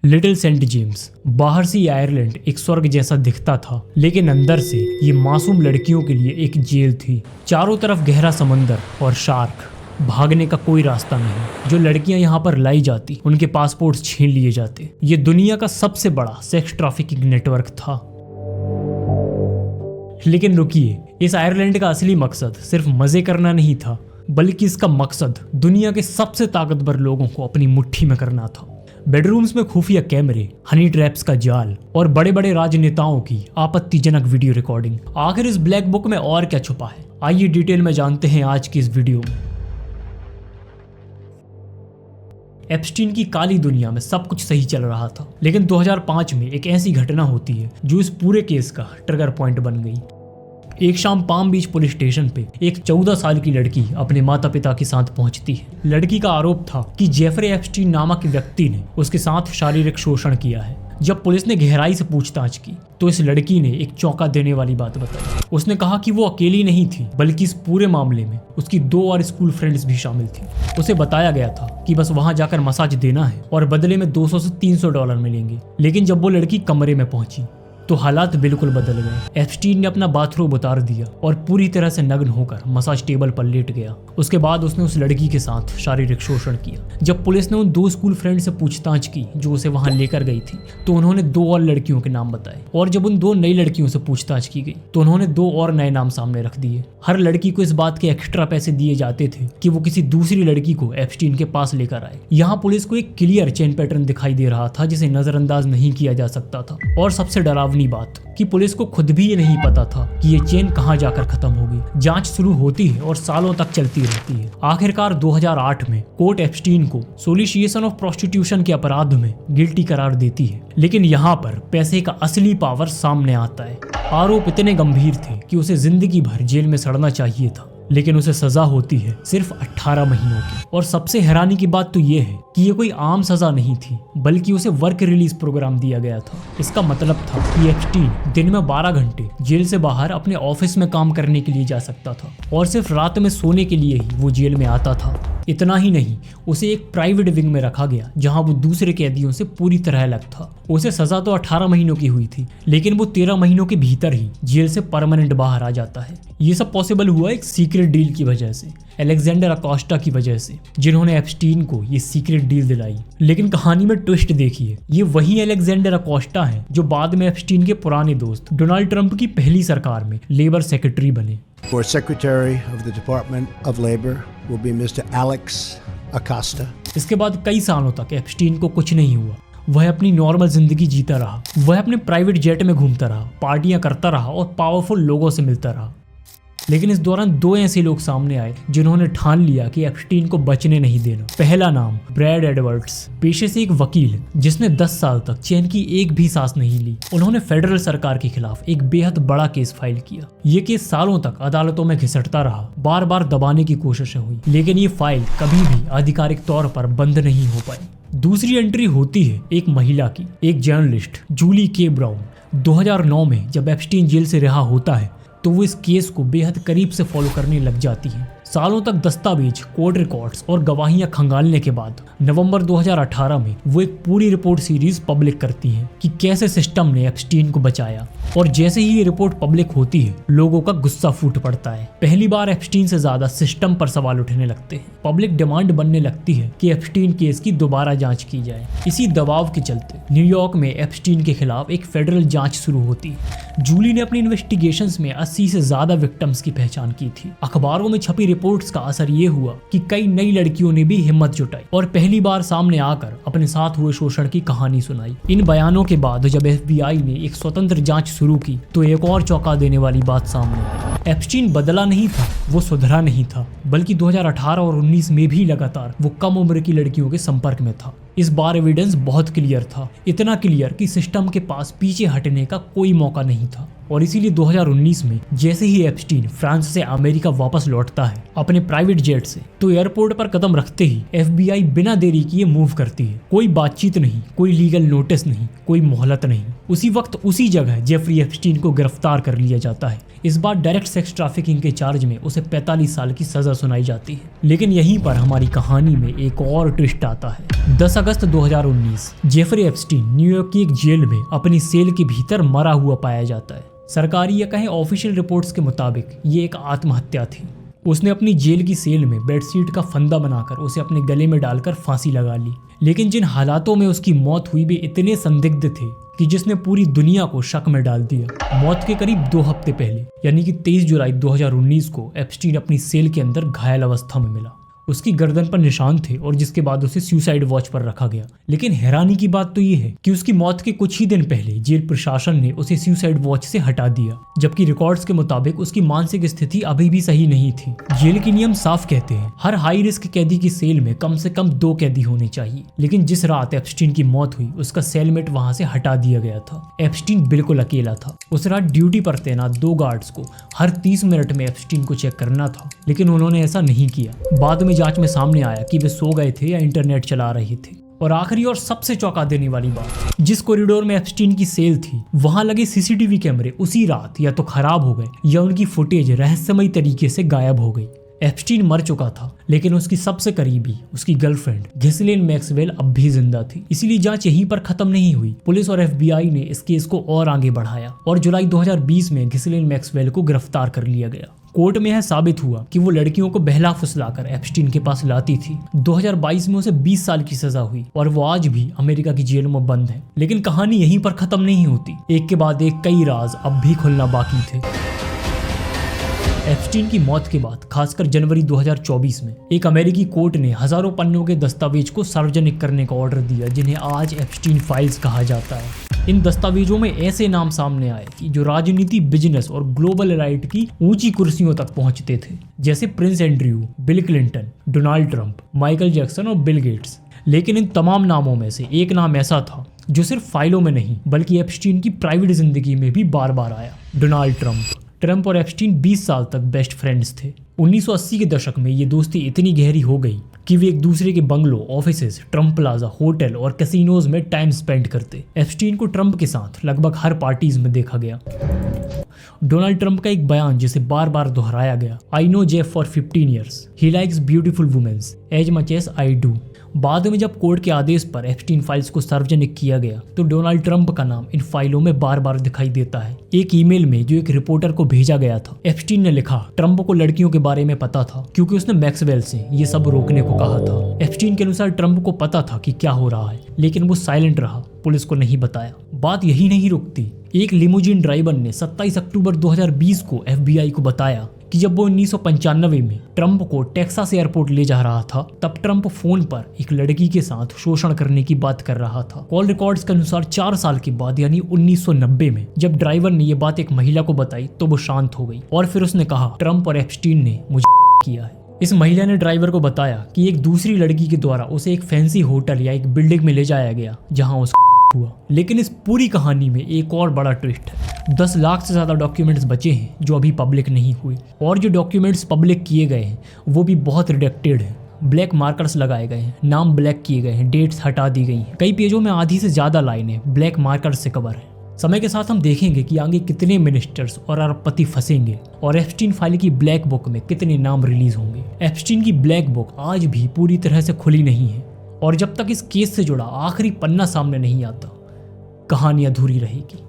Little Saint James. बाहर से Ireland एक स्वर्ग जैसा दिखता था, लेकिन अंदर से ये मासूम लड़कियों के लिए एक जेल थी। चारों तरफ गहरा समंदर और शार्क, भागने का कोई रास्ता नहीं। जो लड़कियां यहाँ पर लाई जाती उनके पासपोर्ट छीन लिए जाते। ये दुनिया का सबसे बड़ा सेक्स ट्रैफिकिंग नेटवर्क था। लेकिन रुकिए, इस आयरलैंड का असली मकसद सिर्फ मजे करना नहीं था, बल्कि इसका मकसद दुनिया के सबसे ताकतवर लोगों को अपनी मुट्ठी में करना था। बेडरूम्स में खुफिया कैमरे, हनी ट्रैप्स का जाल और बड़े बड़े राजनेताओं की आपत्तिजनक वीडियो रिकॉर्डिंग। आखिर इस ब्लैक बुक में और क्या छुपा है, आइए डिटेल में जानते हैं आज की इस वीडियो में। एप्स्टीन की काली दुनिया में सब कुछ सही चल रहा था, लेकिन 2005 में एक ऐसी घटना होती है जो इस पूरे केस का ट्रिगर पॉइंट बन गई। एक शाम पाम बीच पुलिस स्टेशन पे एक 14 साल की लड़की अपने माता पिता के साथ पहुंचती है। लड़की का आरोप था कि जेफरी एप्स्टीन नामक व्यक्ति ने उसके साथ शारीरिक शोषण किया है। जब पुलिस ने गहराई से पूछताछ की तो इस लड़की ने एक चौंका देने वाली बात बताई। उसने कहा कि वो अकेली नहीं थी, बल्कि इस पूरे मामले में उसकी 2 और स्कूल फ्रेंड्स भी शामिल थी। उसे बताया गया था कि बस वहां जाकर मसाज देना है और बदले में $200 से $300 मिलेंगे। लेकिन जब वो लड़की कमरे में पहुंची तो हालात बिल्कुल बदल गए। एप्स्टीन ने अपना बाथरूम उतार दिया और पूरी तरह से नग्न होकर मसाज टेबल पर लेट गया। उसके बाद उसने उस लड़की के साथ शारीरिक शोषण किया। जब पुलिस ने उन 2 स्कूल फ्रेंड से पूछताछ की जो उसे वहां लेकर गई थी, तो उन्होंने 2 और लड़कियों के नाम बताए। और जब उन 2 नई लड़कियों से पूछताछ की गई तो उन्होंने 2 और नए नाम सामने रख दिए। हर लड़की को इस बात के एक्स्ट्रा पैसे दिए जाते थे कि वो किसी दूसरी लड़की को एप्स्टीन के पास लेकर आए। यहाँ पुलिस को एक क्लियर चेन पैटर्न दिखाई दे रहा था जिसे नजरअंदाज नहीं किया जा सकता था। और सबसे डरावनी बात कि पुलिस को खुद भी ये नहीं पता था कि ये चेन कहां जाकर खत्म होगी। जांच शुरू होती है और सालों तक चलती रहती है। आखिरकार 2008 में कोर्ट एप्स्टीन को सोलिसिएशन ऑफ प्रोस्टिट्यूशन के अपराध में गिल्टी करार देती है। लेकिन यहाँ पर पैसे का असली पावर सामने आता है। आरोप इतने गंभीर थे कि उसे जिंदगी भर जेल में सड़ना चाहिए था, लेकिन उसे सजा होती है सिर्फ 18 महीनों की। और सबसे हैरानी की बात तो ये है कि ये कोई आम सजा नहीं थी, बल्कि उसे वर्क रिलीज प्रोग्राम दिया गया था। इसका मतलब था कि एप्स्टीन दिन में 12 घंटे जेल से बाहर अपने ऑफिस में काम करने के लिए जा सकता था और सिर्फ रात में सोने के लिए ही वो जेल में आता था। इतना ही नहीं, उसे एक प्राइवेट विंग में रखा गया जहां वो दूसरे कैदियों से पूरी तरह अलग था। उसे सजा तो 18 महीनों की हुई थी, लेकिन वो 13 महीनों के भीतर ही जेल से परमानेंट बाहर आ जाता है। ये सब पॉसिबल हुआ एक सीक्रेट डील की वजह से, अलेक्जेंडर अकोस्टा की वजह से, जिन्होंने एप्स्टीन को ये सीक्रेट डील दिलाई। लेकिन कहानी में ट्विस्ट देखिए, ये वही अलेक्जेंडर अकोस्टा हैं जो बाद में एप्स्टीन के पुराने दोस्त डोनाल्ड ट्रंप की पहली सरकार में लेबर सेक्रेटरी बने। For Secretary of the Department of Labor will be Mr. Alex Acosta. इसके बाद कई सालों तक एप्स्टीन को कुछ नहीं हुआ। वह अपनी नॉर्मल जिंदगी जीता रहा। वह अपने प्राइवेट जेट में घूमता रहा, पार्टियां करता रहा और पावरफुल लोगों से मिलता रहा। लेकिन इस दौरान 2 ऐसे लोग सामने आए जिन्होंने ठान लिया कि एप्स्टीन को बचने नहीं देना। पहला नाम ब्रैड एडवर्ड्स, पेशे से एक वकील जिसने 10 साल तक चैन की एक भी सांस नहीं ली। उन्होंने फेडरल सरकार के खिलाफ एक बेहद बड़ा केस फाइल किया। ये केस सालों तक अदालतों में घिसटता रहा, बार बार दबाने की कोशिशें हुई, लेकिन ये फाइल कभी भी आधिकारिक तौर पर बंद नहीं हो पाई। दूसरी एंट्री होती है एक महिला की, एक जर्नलिस्ट जूली के ब्राउन। 2009 में जब एप्स्टीन जेल से रिहा होता है तो वो इस केस को बेहद करीब से फॉलो करने लग जाती है। सालों तक दस्तावेज, कोर्ट रिकॉर्ड्स और गवाहियां खंगालने के बाद नवंबर 2018 में वो एक पूरी रिपोर्ट सीरीज पब्लिक करती हैं कि कैसे सिस्टम ने एप्स्टीन को बचाया। और जैसे ही ये रिपोर्ट पब्लिक होती है, लोगों का गुस्सा फूट पड़ता है। पहली बार एप्स्टीन से ज्यादा सिस्टम पर सवाल उठने लगते हैं। पब्लिक डिमांड बनने लगती है कि एप्स्टीन केस की दोबारा जांच की जाए। इसी दबाव के चलते न्यूयॉर्क में एप्स्टीन के खिलाफ एक फेडरल जांच शुरू होती है। जूली ने अपनी इन्वेस्टिगेशंस में 80 से ज्यादा विक्टिम्स की पहचान की थी। अखबारों में छपी रिपोर्ट्स का असर ये हुआ कि कई नई लड़कियों ने भी हिम्मत जुटाई और पहली बार सामने आकर अपने साथ हुए शोषण की कहानी सुनाई। इन बयानों के बाद जब FBI ने एक स्वतंत्र जांच शुरू की तो एक और चौंका देने वाली बात सामने आई। एप्स्टीन बदला नहीं था, वो सुधरा नहीं था, बल्कि 2018 और 19 में भी लगातार वो कम उम्र की लड़कियों के संपर्क में था। इस बार एविडेंस बहुत क्लियर था, इतना क्लियर कि सिस्टम के पास पीछे हटने का कोई मौका नहीं था। और इसीलिए 2019 में जैसे ही एप्स्टीन फ्रांस से अमेरिका वापस लौटता है अपने प्राइवेट जेट से, तो एयरपोर्ट पर कदम रखते ही FBI बिना देरी किए मूव करती है। कोई बातचीत नहीं, कोई लीगल नोटिस नहीं, कोई मोहलत नहीं। उसी वक्त उसी जगह जेफरी एप्स्टीन को गिरफ्तार कर लिया जाता है। इस बार डायरेक्ट सेक्स ट्रैफिकिंग के चार्ज में उसे 45 साल की सजा सुनाई जाती है। लेकिन यहीं पर हमारी कहानी में एक और ट्विस्ट आता है। 10 अगस्त 2019 जेफरी एप्स्टीन न्यूयॉर्क की एक जेल में अपनी सेल के भीतर मरा हुआ पाया जाता है। सरकारी या कहें ऑफिशियल रिपोर्ट्स के मुताबिक ये एक आत्महत्या थी। उसने अपनी जेल की सेल में बेडशीट का फंदा बनाकर उसे अपने गले में डालकर फांसी लगा ली। लेकिन जिन हालातों में उसकी मौत हुई वे इतने संदिग्ध थे कि जिसने पूरी दुनिया को शक में डाल दिया। मौत के करीब 2 हफ्ते पहले यानी कि 23 जुलाई 2019 को एप्स्टीन अपनी सेल के अंदर घायल अवस्था में मिला। उसकी गर्दन पर निशान थे और जिसके बाद उसे सुसाइड वॉच पर रखा गया। लेकिन हैरानी की बात तो ये है कि उसकी मौत के कुछ ही दिन पहले जेल प्रशासन ने उसे सुसाइड वॉच से हटा दिया, जबकि रिकॉर्ड्स के मुताबिक उसकी मानसिक स्थिति अभी भी सही नहीं थी। जेल के नियम साफ कहते हैं हर हाई रिस्क कैदी की सेल में कम से कम 2 कैदी होने चाहिए। लेकिन जिस रात एप्स्टीन की मौत हुई उसका सेलमेट वहां से हटा दिया गया था। एप्स्टीन बिल्कुल अकेला था। उस रात ड्यूटी पर तैनात 2 गार्ड्स को हर 30 मिनट में एप्स्टीन को चेक करना था, लेकिन उन्होंने ऐसा नहीं किया। बाद में जांच में सामने आया कि वे सो गए थे या इंटरनेट चला रहे थे। और आखिरी और सबसे चौंका देने वाली बात, जिस कॉरिडोर में एप्स्टीन की सेल थी वहां लगे सीसीटीवी कैमरे उसी रात या तो खराब हो गए या उनकी फुटेज रहस्यमयी तरीके से गायब हो गई। एप्स्टीन मर चुका था, लेकिन उसकी सबसे करीबी उसकी गर्लफ्रेंड घिसलेन मैक्सवेल अब भी जिंदा थी। इसीलिए जांच यहीं पर खत्म नहीं हुई। पुलिस और FBI ने इस केस को और आगे बढ़ाया और जुलाई 2020 में घिसलेन मैक्सवेल को गिरफ्तार कर लिया गया। कोर्ट में यह साबित हुआ कि वो लड़कियों को बहला फुसलाकर एप्स्टीन के पास लाती थी। 2022 में उसे 20 साल की सजा हुई और वो आज भी अमेरिका की जेलों में बंद है। लेकिन कहानी यहीं पर खत्म नहीं होती। एक के बाद एक कई राज अब भी खुलना बाकी थे। एप्स्टीन की मौत के बाद खासकर जनवरी 2024 में एक अमेरिकी कोर्ट ने हजारों पन्नों के दस्तावेज को सार्वजनिक करने का ऑर्डर दिया, जिन्हें आज एप्स्टीन फाइल्स कहा जाता है। इन दस्तावेजों में ऐसे नाम सामने आए कि जो राजनीति, बिजनेस और ग्लोबल एलाइट की ऊंची कुर्सियों तक पहुंचते थे, जैसे Prince Andrew, bill Clinton, Donald Trump, Michael Jackson और बिल गेट्स। लेकिन इन तमाम नामों में से एक नाम ऐसा था जो सिर्फ फाइलों में नहीं बल्कि एप्स्टीन की प्राइवेट जिंदगी में भी बार बार आया, डोनाल्ड ट्रंप और एप्स्टीन 20 साल तक बेस्ट फ्रेंड्स थे। 1980 के दशक में ये दोस्ती इतनी गहरी हो गई कि वे एक दूसरे के बंगलों, ऑफिसेज, ट्रंप प्लाजा, होटल और कैसीनोज में टाइम स्पेंड करते। एप्स्टीन को ट्रंप के साथ लगभग हर पार्टीज में देखा गया। डोनाल्ड ट्रंप का एक बयान जिसे बार बार दोहराया गया, I know Jeff for 15 years, he likes beautiful womens as much as I do. बाद में जब कोर्ट के आदेश पर एप्स्टीन फाइल्स को सार्वजनिक किया गया तो डोनाल्ड ट्रंप का नाम इन फाइलों में बार बार दिखाई देता है। एक ईमेल में जो एक रिपोर्टर को भेजा गया था, एप्स्टीन ने लिखा, ट्रंप को लड़कियों के बारे में पता था क्योंकि उसने मैक्सवेल से ये सब रोकने को कहा था। एप्स्टीन के अनुसार ट्रंप को पता था कि क्या हो रहा है, लेकिन वो साइलेंट रहा, पुलिस को नहीं बताया। बात यही नहीं रुकती। एक लिमोजिन ड्राइवर ने 27 अक्टूबर 2020 को FBI को बताया कि जब वो 1995 में ट्रंप को टेक्सास एयरपोर्ट ले जा रहा था, तब ट्रंप फोन पर एक लड़की के साथ शोषण करने की बात कर रहा था। कॉल रिकॉर्ड्स के अनुसार 4 साल के बाद यानी 1990 में जब ड्राइवर ने ये बात एक महिला को बताई तो वो शांत हो गई और फिर उसने कहा, ट्रंप और एप्स्टीन ने मुझे किया है। इस महिला ने ड्राइवर को बताया कि एक दूसरी लड़की के द्वारा उसे एक फैंसी होटल या एक बिल्डिंग में ले जाया गया जहां उसका हुआ। लेकिन इस पूरी कहानी में एक और बड़ा ट्विस्ट है। 10 लाख से ज्यादा डॉक्यूमेंट्स बचे हैं जो अभी पब्लिक नहीं हुए, और जो डॉक्यूमेंट्स पब्लिक किए गए हैं वो भी बहुत रिडक्टेड है। ब्लैक मार्कर्स लगाए गए हैं, नाम ब्लैक किए गए हैं, डेट्स हटा दी गई हैं। कई पेजों में आधी से ज्यादा लाइनें ब्लैक मार्कर से कवर है। समय के साथ हम देखेंगे कि आगे कितने मिनिस्टर्स और अरबपति फंसेंगे और एप्स्टीन फाइल की ब्लैक बुक में कितने नाम रिलीज होंगे। एप्स्टीन की ब्लैक बुक आज भी पूरी तरह से खुली नहीं है और जब तक इस केस से जुड़ा आखिरी पन्ना सामने नहीं आता, कहानी अधूरी रहेगी।